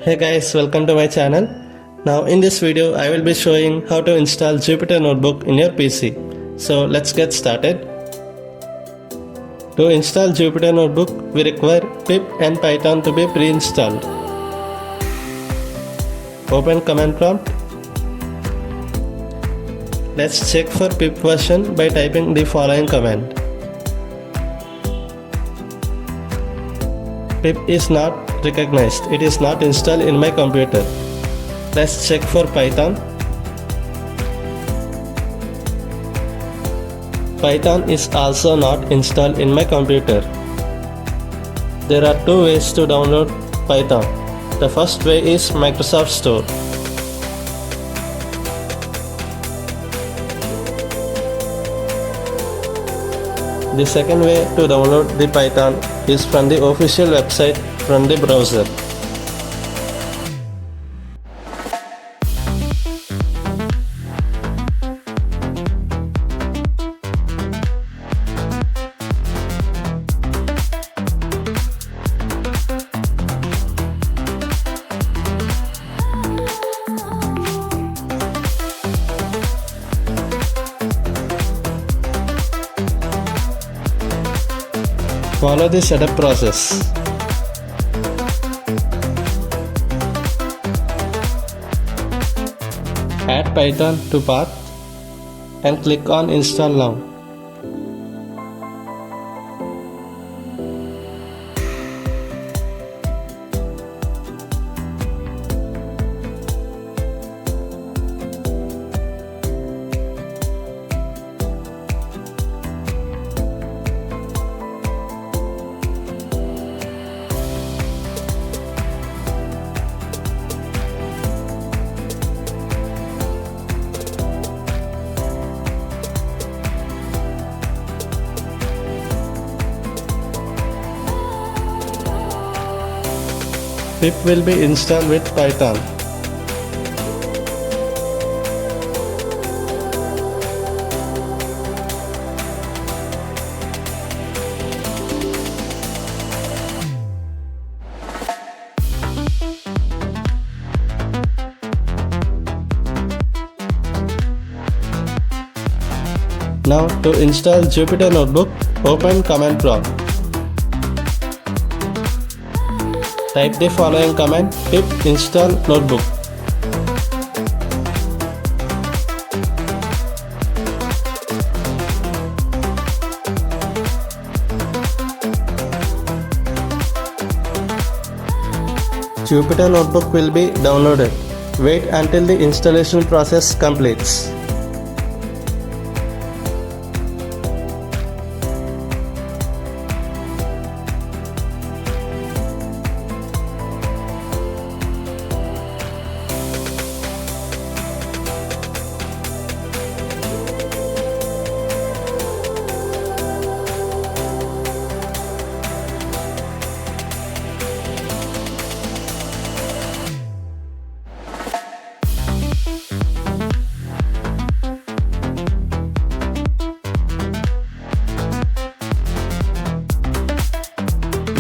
Hey guys, welcome to my channel. Now in this video I will be showing how to install Jupyter Notebook in your PC. So let's get started. To install Jupyter Notebook we require PIP and Python to be pre-installed. Open command prompt. Let's check for PIP version by typing the following command. PIP is not recognized. It is not installed in my computer. Let's check for Python. Python is also not installed in my computer. There are two ways to download Python. The first way is Microsoft Store. The second way to download the Python is from the official website from the browser. Follow the setup process. Add Python to path and click on Install Now. PIP will be installed with Python. Now to install Jupyter Notebook, open command prompt. Type the following command: pip install notebook. Jupyter Notebook will be downloaded. Wait until the installation process completes.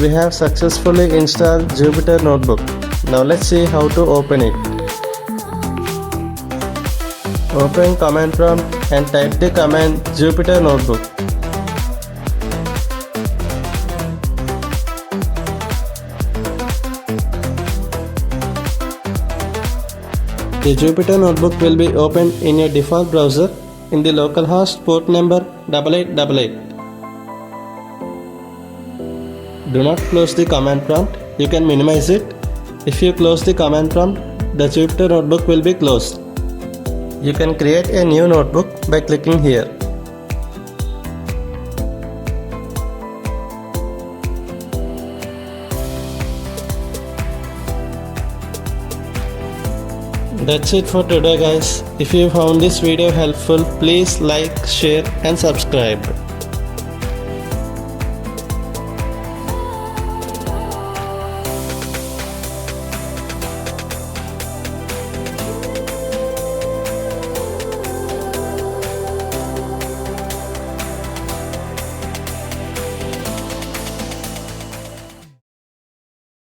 We have successfully installed Jupyter Notebook. Now let's see how to open it. Open command prompt and type the command Jupyter Notebook. The Jupyter Notebook will be opened in your default browser in the localhost port number 8888. Do not close the command prompt. You can minimize it. If you close the command prompt, the Jupyter Notebook will be closed. You can create a new notebook by clicking here. That's it for today guys. If you found this video helpful, please like, share and subscribe.